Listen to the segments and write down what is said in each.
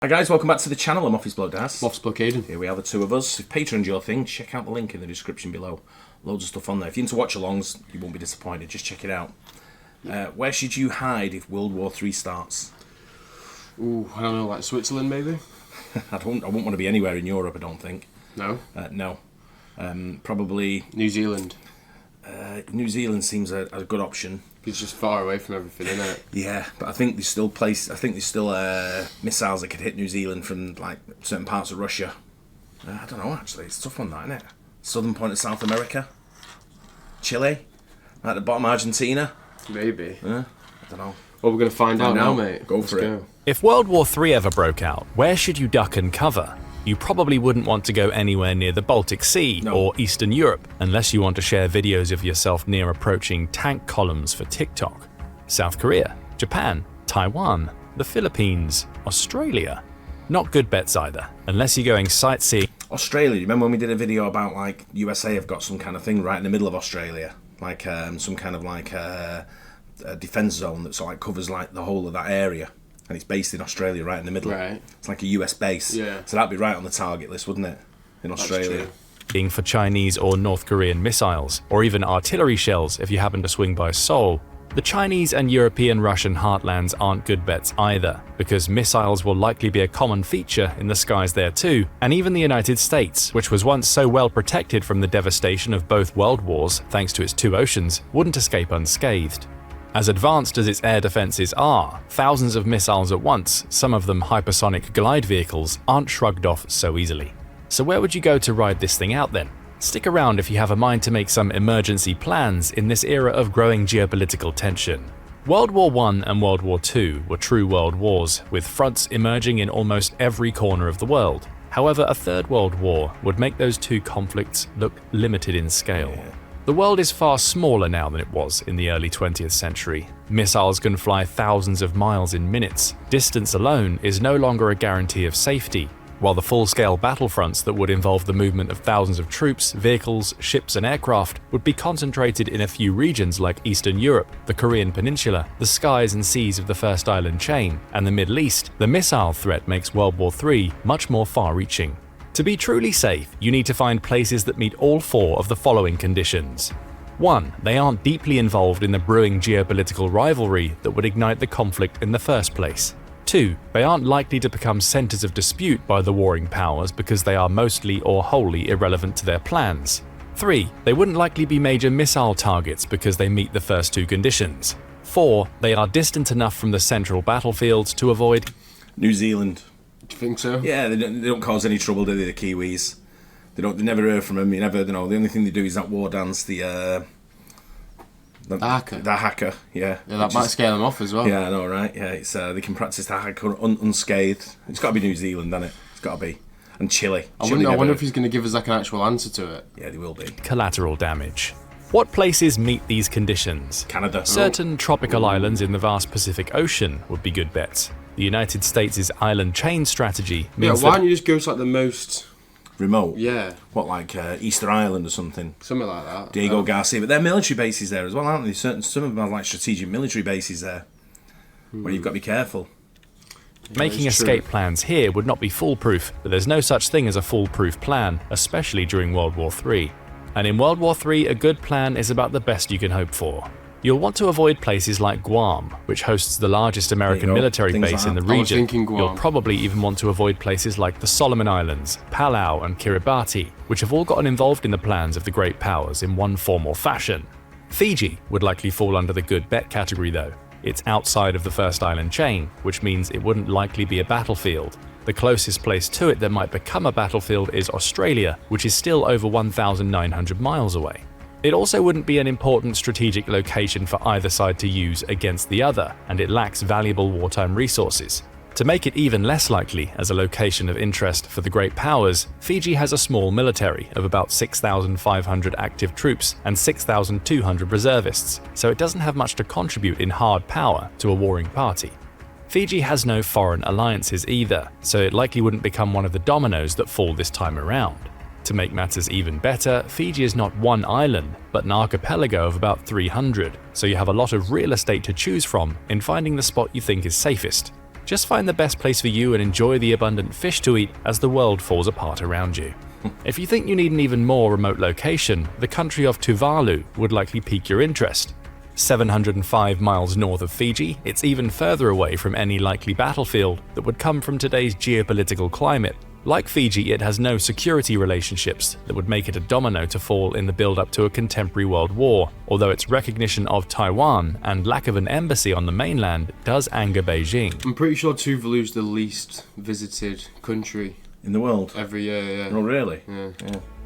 Hi guys, welcome back to the channel. I'm Office Bloke Daz. Office Bloke Aidan. Here we are, the two of us. If Patreon's your thing, check out the link in the description below. Loads of stuff on there. If you're into watch-alongs, you won't be disappointed. Just check it out. Where should you hide if World War III starts? Ooh, I don't know, like Switzerland maybe? I wouldn't want to be anywhere in Europe, I don't think. No? No. Probably... New Zealand. New Zealand seems a good option. It's just far away from everything, isn't it? Yeah, but I think there's still missiles that could hit New Zealand from like certain parts of Russia. I don't know, actually. It's a tough one, that, isn't it? Southern point of South America. Chile. At the bottom, Argentina. Maybe. I don't know. Well, we're going to find out now, mate. Go for it. If World War III ever broke out, where should you duck and cover? You probably wouldn't want to go anywhere near the Baltic Sea or Eastern Europe, unless you want to share videos of yourself near approaching tank columns for TikTok. South Korea, Japan, Taiwan, the Philippines, Australia. Not good bets either, unless you're going sightseeing. Australia, you remember when we did a video about like USA have got some kind of thing right in the middle of Australia? Like some kind of like a defence zone that sort of like covers like the whole of that area. And it's based in Australia, right in the middle. Right. It's like a US base. Yeah. So that'd be right on the target list, wouldn't it? In Australia. Being for Chinese or North Korean missiles, or even artillery shells if you happen to swing by Seoul. The Chinese and European Russian heartlands aren't good bets either, because missiles will likely be a common feature in the skies there too, and even the United States, which was once so well protected from the devastation of both world wars thanks to its two oceans, wouldn't escape unscathed. As advanced as its air defenses are, thousands of missiles at once, some of them hypersonic glide vehicles, aren't shrugged off so easily. So where would you go to ride this thing out then? Stick around if you have a mind to make some emergency plans in this era of growing geopolitical tension. World War I and World War II were true world wars, with fronts emerging in almost every corner of the world. However, a third world war would make those two conflicts look limited in scale. The world is far smaller now than it was in the early 20th century. Missiles can fly thousands of miles in minutes. Distance alone is no longer a guarantee of safety, while the full-scale battlefronts that would involve the movement of thousands of troops, vehicles, ships and aircraft would be concentrated in a few regions like Eastern Europe, the Korean Peninsula, the skies and seas of the First Island chain, and the Middle East. The missile threat makes World War III much more far-reaching. To be truly safe, you need to find places that meet all four of the following conditions. 1. They aren't deeply involved in the brewing geopolitical rivalry that would ignite the conflict in the first place. 2. They aren't likely to become centers of dispute by the warring powers because they are mostly or wholly irrelevant to their plans. 3. They wouldn't likely be major missile targets because they meet the first two conditions. 4. They are distant enough from the central battlefield to avoid New Zealand. Do you think so? Yeah, they don't cause any trouble, do they, the Kiwis? They never hear from them. The only thing they do is that war dance, the haka. The haka, yeah. Yeah, that might scare them off as well. Yeah, I know, right? Yeah, it's they can practice the haka unscathed. It's got to be New Zealand, hasn't it? It's got to be. And Chile. I wonder if he's going to give us like an actual answer to it. Yeah, they will be. collateral damage. What places meet these conditions? Canada. Certain tropical islands in the vast Pacific Ocean would be good bets. The United States' island chain strategy means why don't you just go to like the most remote? Yeah. What, like Easter Island or something? Something like that. Diego Garcia. But they're military bases there as well, aren't they? Some of them have like strategic military bases there where you've got to be careful. Making escape plans here would not be foolproof, but there's no such thing as a foolproof plan, especially during World War III. And in World War III, a good plan is about the best you can hope for. You'll want to avoid places like Guam, which hosts the largest American military base in the region. You'll probably even want to avoid places like the Solomon Islands, Palau and Kiribati, which have all gotten involved in the plans of the great powers in one form or fashion. Fiji would likely fall under the good bet category though. It's outside of the First Island chain, which means it wouldn't likely be a battlefield. The closest place to it that might become a battlefield is Australia, which is still over 1,900 miles away. It also wouldn't be an important strategic location for either side to use against the other, and it lacks valuable wartime resources. To make it even less likely as a location of interest for the great powers, Fiji has a small military of about 6,500 active troops and 6,200 reservists, so it doesn't have much to contribute in hard power to a warring party. Fiji has no foreign alliances either, so it likely wouldn't become one of the dominoes that fall this time around. To make matters even better, Fiji is not one island, but an archipelago of about 300, so you have a lot of real estate to choose from in finding the spot you think is safest. Just find the best place for you and enjoy the abundant fish to eat as the world falls apart around you. If you think you need an even more remote location, the country of Tuvalu would likely pique your interest. 705 miles north of Fiji, it's even further away from any likely battlefield that would come from today's geopolitical climate. Like Fiji, it has no security relationships that would make it a domino to fall in the build-up to a contemporary world war, although its recognition of Taiwan and lack of an embassy on the mainland does anger Beijing. I'm pretty sure Tuvalu's the least visited country in the world every year. Yeah. Oh, really? Yeah.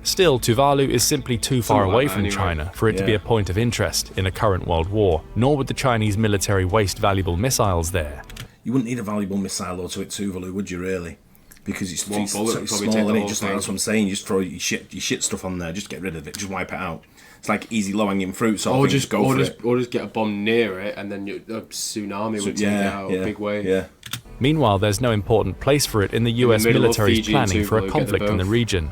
Still, Tuvalu is simply too far Something like away that from anyway. China for it to be a point of interest in a current world war, nor would the Chinese military waste valuable missiles there. You wouldn't need a valuable missile though to hit Tuvalu, would you really? Because it's One bullet so would it's probably take small, the and whole just thing. that's what I'm saying. You just throw your shit stuff on there, just get rid of it, just wipe it out. It's like easy low-hanging fruit sort of Or thing. just go for it. or just get a bomb near it, and then a tsunami would take it out a big wave. Yeah. Meanwhile, there's no important place for it in the US middle of military's Fiji and planning for a Tuvalu, get conflict them in the both. region.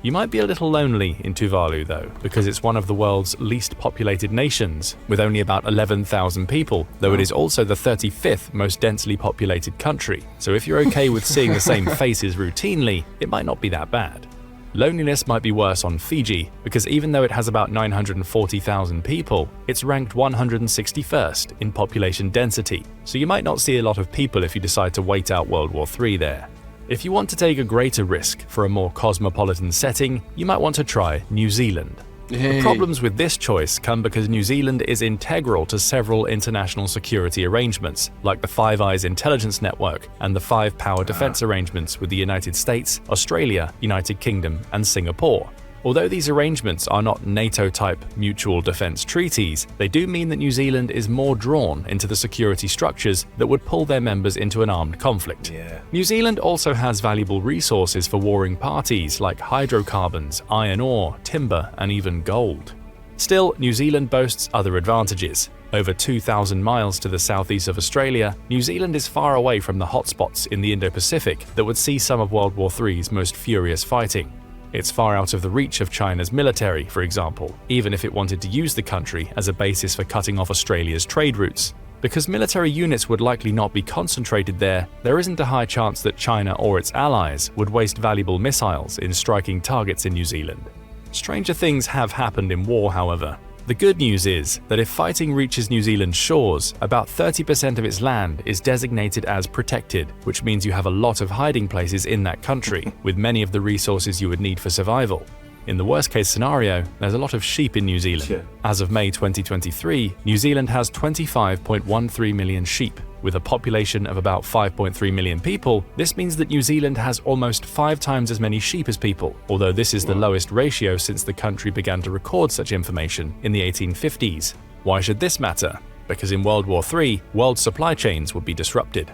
You might be a little lonely in Tuvalu though, because it's one of the world's least populated nations, with only about 11,000 people, though it is also the 35th most densely populated country. So if you're okay with seeing the same faces routinely, it might not be that bad. Loneliness might be worse on Fiji, because even though it has about 940,000 people, it's ranked 161st in population density, so you might not see a lot of people if you decide to wait out World War III there. If you want to take a greater risk for a more cosmopolitan setting, you might want to try New Zealand. The problems with this choice come because New Zealand is integral to several international security arrangements, like the Five Eyes intelligence network and the Five Power defense arrangements with the United States, Australia, United Kingdom, and Singapore. Although these arrangements are not NATO-type mutual defense treaties, they do mean that New Zealand is more drawn into the security structures that would pull their members into an armed conflict. Yeah. New Zealand also has valuable resources for warring parties like hydrocarbons, iron ore, timber, and even gold. Still, New Zealand boasts other advantages. Over 2,000 miles to the southeast of Australia, New Zealand is far away from the hotspots in the Indo-Pacific that would see some of World War III's most furious fighting. It's far out of the reach of China's military, for example, even if it wanted to use the country as a basis for cutting off Australia's trade routes. Because military units would likely not be concentrated there, there isn't a high chance that China or its allies would waste valuable missiles in striking targets in New Zealand. Stranger things have happened in war, however. The good news is that if fighting reaches New Zealand's shores, about 30% of its land is designated as protected, which means you have a lot of hiding places in that country, with many of the resources you would need for survival. In the worst-case scenario, there's a lot of sheep in New Zealand. Sure. As of May 2023, New Zealand has 25.13 million sheep. With a population of about 5.3 million people, this means that New Zealand has almost 5 times as many sheep as people, although this is the lowest ratio since the country began to record such information in the 1850s. Why should this matter? Because in World War III, world supply chains would be disrupted.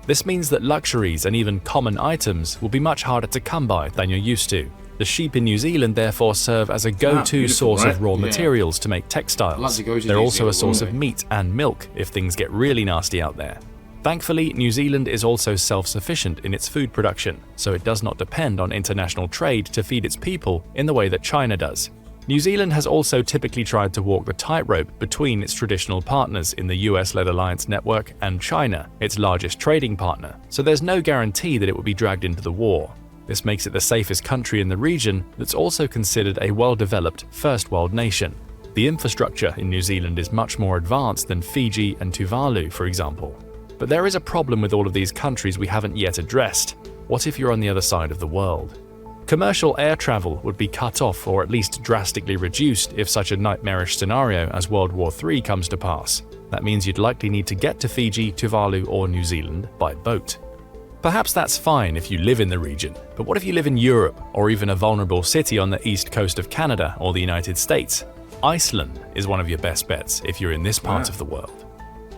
This means that luxuries and even common items will be much harder to come by than you're used to. The sheep in New Zealand therefore serve as a go-to beautiful, source right? of raw Yeah. materials to make I'd like textiles. to go to They're New also a Zealand source one of day. meat and milk if things get really nasty out there. Thankfully, New Zealand is also self-sufficient in its food production, so it does not depend on international trade to feed its people in the way that China does. New Zealand has also typically tried to walk the tightrope between its traditional partners in the US-led alliance network and China, its largest trading partner, so there's no guarantee that it will be dragged into the war. This makes it the safest country in the region that's also considered a well-developed first world nation. The infrastructure in New Zealand is much more advanced than Fiji and Tuvalu, for example. But there is a problem with all of these countries we haven't yet addressed. What if you're on the other side of the world? Commercial air travel would be cut off or at least drastically reduced if such a nightmarish scenario as World War III comes to pass. That means you'd likely need to get to Fiji, Tuvalu, or New Zealand by boat. Perhaps that's fine if you live in the region, but what if you live in Europe or even a vulnerable city on the east coast of Canada or the United States? Iceland is one of your best bets if you're in this part of the world.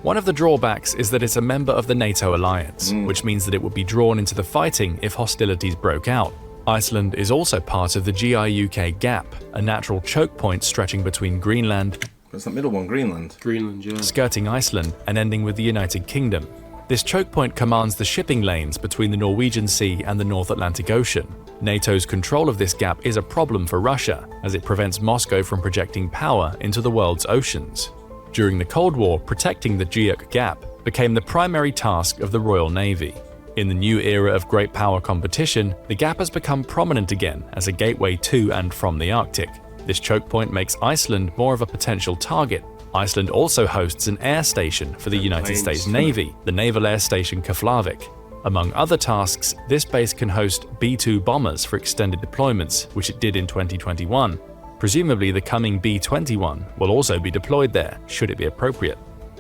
One of the drawbacks is that it's a member of the NATO alliance, which means that it would be drawn into the fighting if hostilities broke out. Iceland is also part of the GI-UK Gap, a natural choke point stretching between Greenland, What's that middle one? Greenland. Greenland, yeah. skirting Iceland, and ending with the United Kingdom. This choke point commands the shipping lanes between the Norwegian Sea and the North Atlantic Ocean. NATO's control of this gap is a problem for Russia, as it prevents Moscow from projecting power into the world's oceans. During the Cold War, protecting the GIUK gap became the primary task of the Royal Navy. In the new era of great power competition, the gap has become prominent again as a gateway to and from the Arctic. This choke point makes Iceland more of a potential target. Iceland also hosts an air station for the United States Navy, the Naval Air Station Keflavik. Among other tasks, this base can host B-2 bombers for extended deployments, which it did in 2021. Presumably the coming B-21 will also be deployed there, should it be appropriate.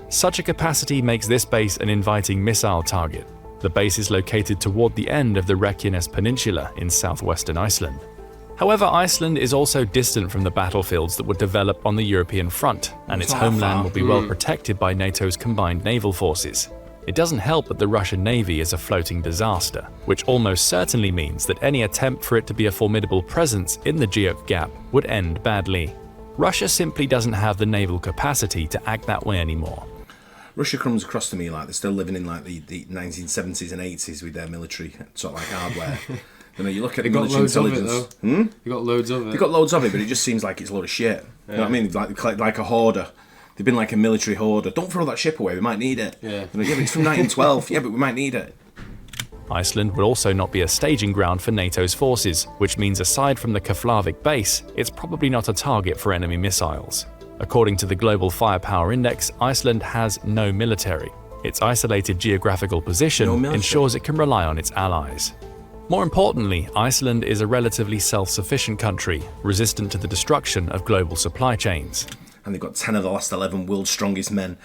Such a capacity makes this base an inviting missile target. The base is located toward the end of the Reykjanes Peninsula in southwestern Iceland. However, Iceland is also distant from the battlefields that would develop on the European front, and its homeland will be well protected by NATO's combined naval forces. It doesn't help that the Russian Navy is a floating disaster, which almost certainly means that any attempt for it to be a formidable presence in the Geoke Gap would end badly. Russia simply doesn't have the naval capacity to act that way anymore. Russia comes across to me like they're still living in like the 1970s and 80s with their military sort of like hardware. You know, you look at the military intelligence. They got loads of it. They got loads of it, but it just seems like it's a load of shit. You know what I mean? Like a hoarder. They've been like a military hoarder. Don't throw that ship away. We might need it. Yeah. You know, yeah, but it's from 1912. Yeah, but we might need it. Iceland would also not be a staging ground for NATO's forces, which means aside from the Keflavik base, it's probably not a target for enemy missiles. According to the Global Firepower Index, Iceland has no military. Its isolated geographical position ensures it can rely on its allies. More importantly, Iceland is a relatively self-sufficient country, resistant to the destruction of global supply chains. And they've got 10 of the last 11 world's strongest men.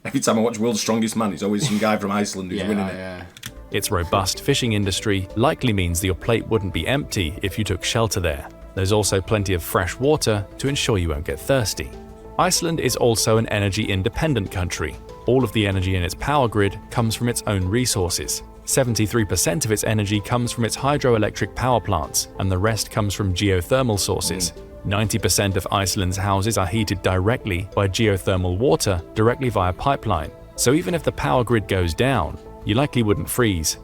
Every time I watch World's Strongest Man, it's always some guy from Iceland who's winning it. Yeah. Its robust fishing industry likely means that your plate wouldn't be empty if you took shelter there. There's also plenty of fresh water to ensure you won't get thirsty. Iceland is also an energy-independent country. All of the energy in its power grid comes from its own resources. 73% of its energy comes from its hydroelectric power plants, and the rest comes from geothermal sources. 90% of Iceland's houses are heated directly by geothermal water directly via pipeline, so even if the power grid goes down, you likely wouldn't freeze.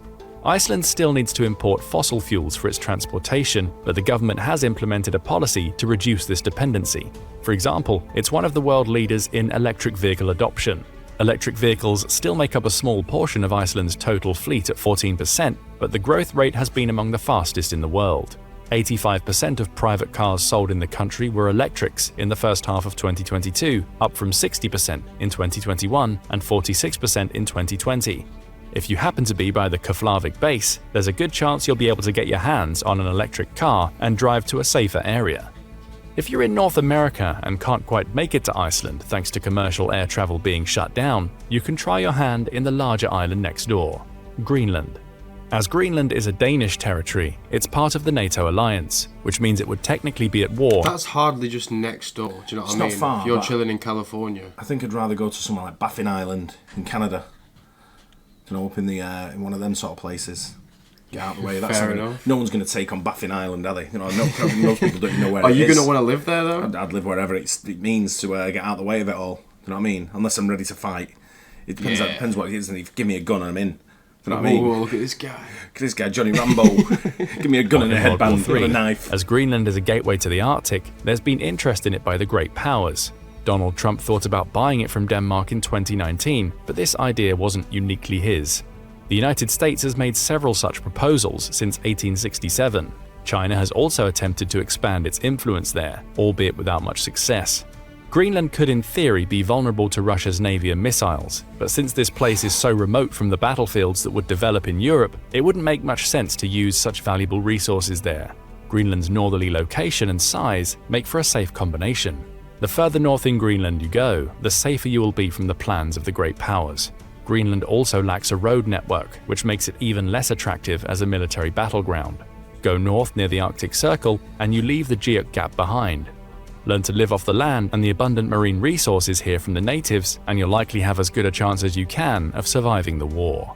Iceland still needs to import fossil fuels for its transportation, but the government has implemented a policy to reduce this dependency. For example, it's one of the world leaders in electric vehicle adoption. Electric vehicles still make up a small portion of Iceland's total fleet at 14%, but the growth rate has been among the fastest in the world. 85% of private cars sold in the country were electrics in the first half of 2022, up from 60% in 2021 and 46% in 2020. If you happen to be by the Keflavik base, there's a good chance you'll be able to get your hands on an electric car and drive to a safer area. If you're in North America and can't quite make it to Iceland thanks to commercial air travel being shut down, you can try your hand in the larger island next door, Greenland. As Greenland is a Danish territory, it's part of the NATO alliance, which means it would technically be at war. That's hardly just next door, do you know what I mean? It's not far, if you're chilling in California. I think I'd rather go to somewhere like Baffin Island in Canada. You know, up in the in one of them sort of places. Get out of the way. Fair enough. No one's going to take on Baffin Island, are they? You know, most people don't even know where Are it is. you going to want to live there, though? I'd live wherever it means to get out of the way of it all. You know what I mean? Unless I'm ready to fight. It depends. Yeah. It depends what it is. And if you give me a gun, I'm in. You know what I mean? Whoa, look at this guy. Look at this guy, Johnny Rambo. Give me a gun and a headband and a knife. As Greenland is a gateway to the Arctic, there's been interest in it by the great powers. Donald Trump thought about buying it from Denmark in 2019, but this idea wasn't uniquely his. The United States has made several such proposals since 1867. China has also attempted to expand its influence there, albeit without much success. Greenland could in theory be vulnerable to Russia's navy and missiles, but since this place is so remote from the battlefields that would develop in Europe, it wouldn't make much sense to use such valuable resources there. Greenland's northerly location and size make for a safe combination. The further north in Greenland you go, the safer you will be from the plans of the great powers. Greenland also lacks a road network, which makes it even less attractive as a military battleground. Go north near the Arctic Circle, and you leave the Geoke Gap behind. Learn to live off the land and the abundant marine resources here from the natives, and you'll likely have as good a chance as you can of surviving the war.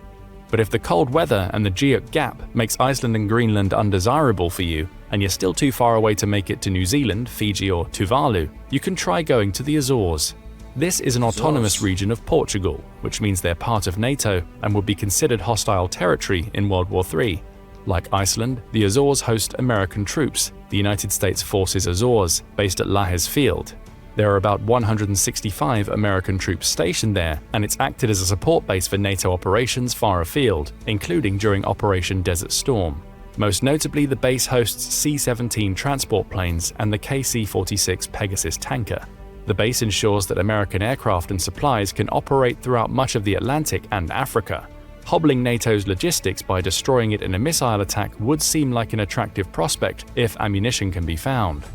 But if the cold weather and the Geoke Gap makes Iceland and Greenland undesirable for you, and you're still too far away to make it to New Zealand, Fiji or Tuvalu, you can try going to the Azores. This is an autonomous region of Portugal, which means they're part of NATO and would be considered hostile territory in World War III. Like Iceland, the Azores host American troops, the United States Forces Azores, based at Lajes Field. There are about 165 American troops stationed there, and it's acted as a support base for NATO operations far afield, including during Operation Desert Storm. Most notably, the base hosts C-17 transport planes and the KC-46 Pegasus tanker. The base ensures that American aircraft and supplies can operate throughout much of the Atlantic and Africa. Hobbling NATO's logistics by destroying it in a missile attack would seem like an attractive prospect if ammunition can be found.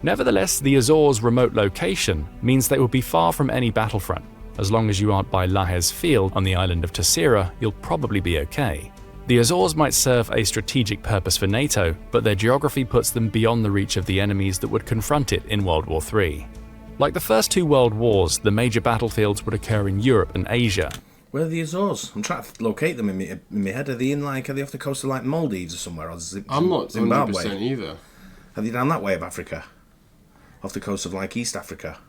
Nevertheless, the Azores' remote location means they will be far from any battlefront. As long as you aren't by Lajes Field on the island of Terceira, you'll probably be okay. The Azores might serve a strategic purpose for NATO, but their geography puts them beyond the reach of the enemies that would confront it in World War III. Like the first two world wars, the major battlefields would occur in Europe and Asia. Where are the Azores? I'm trying to locate them in my head. Are they off the coast of like Maldives or somewhere? Or I'm not Zimbabwe? 100% either. Are they down that way of Africa? Off the coast of like East Africa?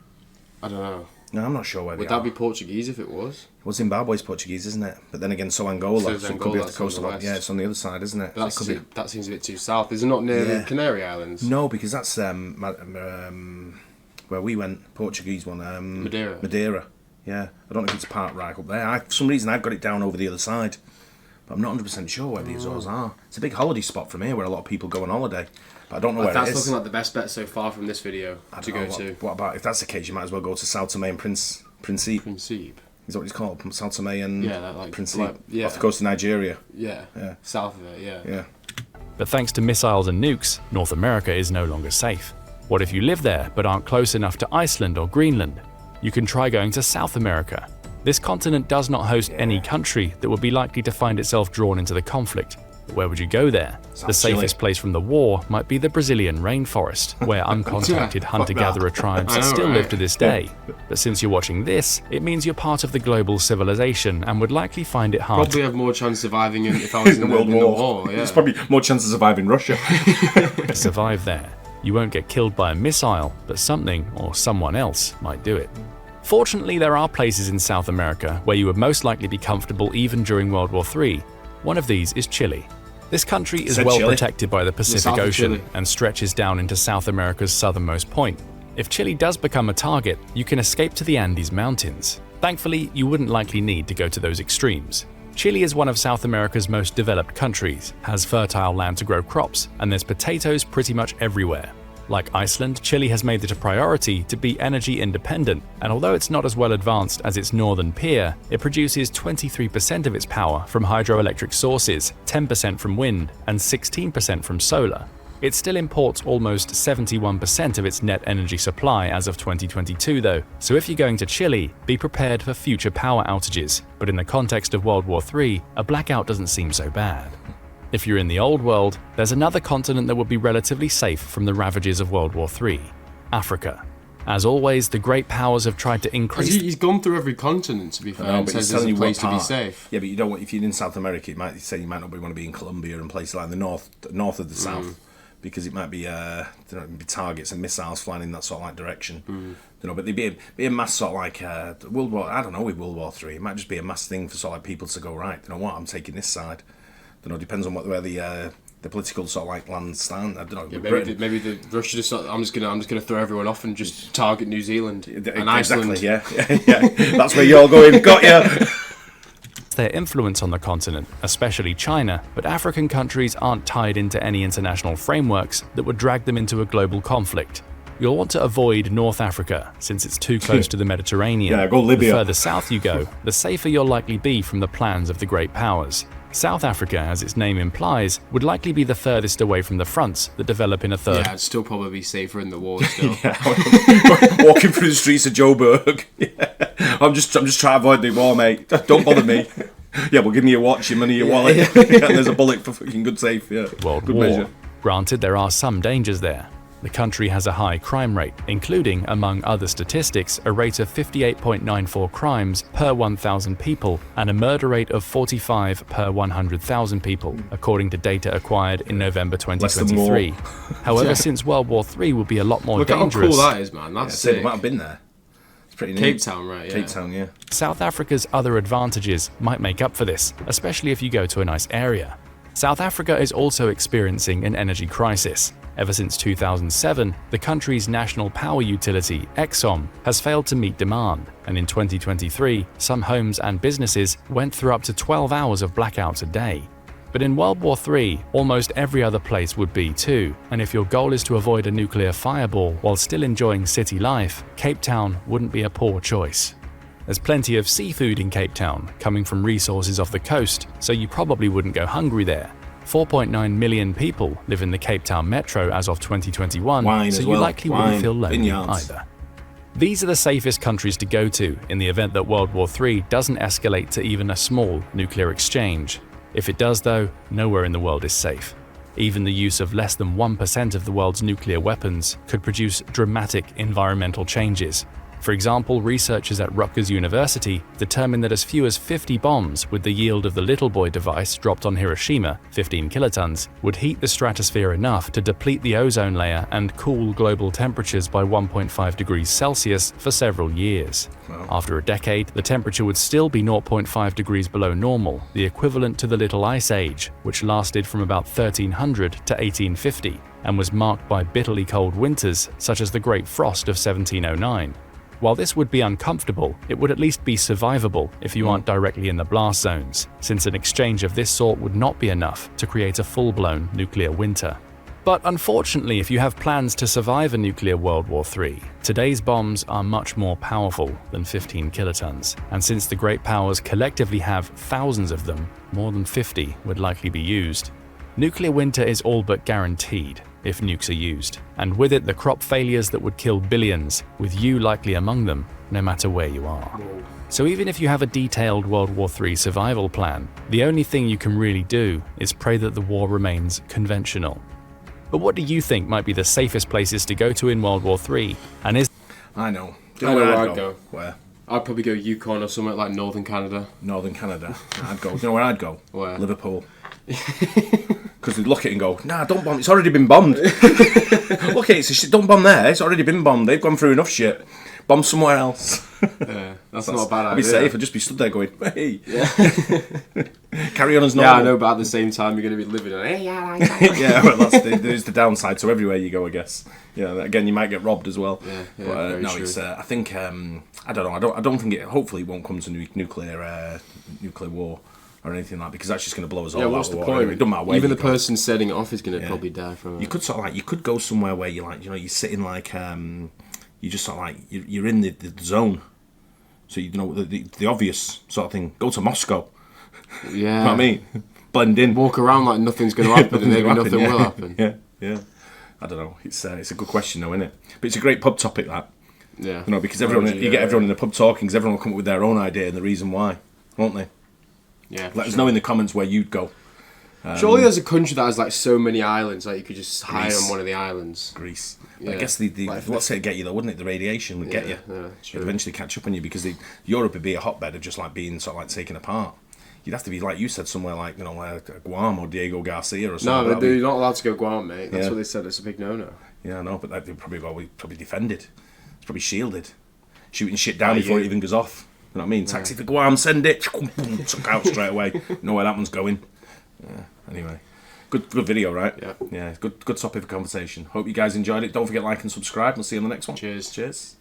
I don't know. No, I'm not sure where they are. Would that be Portuguese if it was? Well, Zimbabwe's Portuguese, isn't it? But then again, so Angola. So it could be off the coast of like, yeah, it's on the other side, isn't it? But that seems a bit too south. Is it not near the Canary Islands? No, because that's where we went. Portuguese one. Madeira. Yeah, I don't know if it's part right up there. For some reason, I've got it down over the other side. But I'm not 100% sure where the Azores are. It's a big holiday spot from here where a lot of people go on holiday. But I don't know where it is. That's looking like the best bet so far from this video to go to. What about, if that's the case, you might as well go to Sao Tome and Principe. Principe. Is that what it's called? Sao Tome and Principe? Off the coast of Nigeria. Yeah. South of it, yeah. But thanks to missiles and nukes, North America is no longer safe. What if you live there but aren't close enough to Iceland or Greenland? You can try going to South America. This continent does not host any country that would be likely to find itself drawn into the conflict. But where would you go there? The safest place from the war might be the Brazilian rainforest, where uncontacted hunter-gatherer tribes still live to this day. But since you're watching this, it means you're part of the global civilization and would likely find it hard. Probably have more chance of surviving if I was in the World War. There's probably more chance of surviving Russia. Survive there. You won't get killed by a missile, but something or someone else might do it. Fortunately, there are places in South America where you would most likely be comfortable even during World War III. One of these is Chile. This country is well protected by the Pacific Ocean and stretches down into South America's southernmost point. If Chile does become a target, you can escape to the Andes Mountains. Thankfully, you wouldn't likely need to go to those extremes. Chile is one of South America's most developed countries, has fertile land to grow crops, and there's potatoes pretty much everywhere. Like Iceland, Chile has made it a priority to be energy independent, and although it's not as well advanced as its northern peer, it produces 23% of its power from hydroelectric sources, 10% from wind, and 16% from solar. It still imports almost 71% of its net energy supply as of 2022 though, so if you're going to Chile, be prepared for future power outages, but in the context of World War III, a blackout doesn't seem so bad. If you're in the old world, there's another continent that would be relatively safe from the ravages of World War III, Africa. As always, the great powers have tried to increase... He's gone through every continent, to be fair, and says there's a place to be safe. Yeah, but you don't want, if you're in South America, you might not want to be in Colombia and places like the north of the south, because it might be be targets and missiles flying in that sort of like direction. But there'd be a mass sort of like World War. I don't know, with World War III, it might just be a mass thing for sort of like people to go, right, you know what, I'm taking this side. Depends on where the political sort of like land stand. I don't know. Yeah, maybe the Russia just thought, I'm just gonna throw everyone off and just target New Zealand and Iceland. Exactly. Yeah. That's where you're going. Got ya. Their influence on the continent, especially China, but African countries aren't tied into any international frameworks that would drag them into a global conflict. You'll want to avoid North Africa, since it's too close to the Mediterranean. Yeah, go Libya. The further south you go, the safer you'll likely be from the plans of the great powers. South Africa, as its name implies, would likely be the furthest away from the fronts that develop in a third. Yeah, it'd still probably be safer in the war still. Walking through the streets of Joburg. I'm just trying to avoid the war, mate. Don't bother me. Yeah, well, give me your watch, your money, your wallet. There's a bullet for fucking good safe. Yeah. World good War. Measure. Granted, there are some dangers there. The country has a high crime rate, including, among other statistics, a rate of 58.94 crimes per 1,000 people and a murder rate of 45 per 100,000 people, according to data acquired in November 2023. However, since World War III will be a lot more dangerous... Look how cool that is, man. That's sick. I might have been there. It's pretty neat. Cape Town, right? Yeah. Cape Town, yeah. South Africa's other advantages might make up for this, especially if you go to a nice area. South Africa is also experiencing an energy crisis. Ever since 2007, the country's national power utility, Exxon, has failed to meet demand, and in 2023, some homes and businesses went through up to 12 hours of blackouts a day. But in World War III, almost every other place would be too, and if your goal is to avoid a nuclear fireball while still enjoying city life, Cape Town wouldn't be a poor choice. There's plenty of seafood in Cape Town, coming from resources off the coast, so you probably wouldn't go hungry there. 4.9 million people live in the Cape Town metro as of 2021, so you likely wouldn't feel lonely either. These are the safest countries to go to in the event that World War III doesn't escalate to even a small nuclear exchange. If it does though, nowhere in the world is safe. Even the use of less than 1% of the world's nuclear weapons could produce dramatic environmental changes. For example, researchers at Rutgers University determined that as few as 50 bombs with the yield of the Little Boy device dropped on Hiroshima, 15 kilotons, would heat the stratosphere enough to deplete the ozone layer and cool global temperatures by 1.5 degrees Celsius for several years. Wow. After a decade, the temperature would still be 0.5 degrees below normal, the equivalent to the Little Ice Age, which lasted from about 1300 to 1850 and was marked by bitterly cold winters such as the Great Frost of 1709. While this would be uncomfortable, it would at least be survivable if you aren't directly in the blast zones, since an exchange of this sort would not be enough to create a full-blown nuclear winter. But unfortunately, if you have plans to survive a nuclear World War III, today's bombs are much more powerful than 15 kilotons, and since the great powers collectively have thousands of them, more than 50 would likely be used. Nuclear winter is all but guaranteed if nukes are used, and with it the crop failures that would kill billions, with you likely among them, no matter where you are. So even if you have a detailed World War III survival plan, the only thing you can really do is pray that the war remains conventional. But what do you think might be the safest places to go to in World War III? And is... I know. I know where I'd go. Where? I'd probably go Yukon or somewhere like Northern Canada. Northern Canada. I'd go. Do you know where I'd go? Where? Liverpool. Because they'd look at it and go, nah, don't bomb, it's already been bombed. Look at it, don't bomb there, it's already been bombed, they've gone through enough shit. Bomb somewhere else. Yeah, that's not a bad idea. I'd be safe, I'd just be stood there going, hey. Yeah. Carry on as normal. Yeah, I know, but at the same time, you're going to be living on, hey, yeah, well, there's the downside, so everywhere you go, I guess. Yeah, again, you might get robbed as well. Yeah, but no, it's, I think, I don't know, I don't think hopefully it won't come to nuclear war. Or anything like that, because that's just going to blow us all out. What's the the water. point? It doesn't matter where even you the go. person setting it off is going to probably die from it. You could sort of like, you could go somewhere where you like, you sit in like, you just sort of like, you're in the zone. So you know the obvious sort of thing. Go to Moscow. Yeah. You know what I mean? Blend in. Walk around like nothing's going to happen, and maybe nothing will happen. Yeah. I don't know. It's a good question though, isn't it? But it's a great pub topic that. Yeah. You know, because you get everyone in the pub talking, because everyone will come up with their own idea and the reason why, won't they? Yeah. Let us know in the comments where you'd go. Surely there's a country that has like so many islands, like you could just hide on one of the islands. Greece. Yeah. I guess what's it get you though, wouldn't it? The radiation would get you. Yeah, It'd eventually catch up on you because Europe would be a hotbed of just like being sort of like taken apart. You'd have to be like you said somewhere like Guam or Diego Garcia or something. No, but you're not allowed to go Guam, mate. That's Yeah. what they said. It's a big no-no. Yeah, I know, but they'd probably defended. It's probably shielded, shooting shit down before it even goes off. You know what I mean? Taxi for Guam, send it. Took out straight away. Know where that one's going. Yeah. Anyway, good video, right? Yeah. Good topic of conversation. Hope you guys enjoyed it. Don't forget to like and subscribe. We'll see you on the next one. Cheers. Cheers.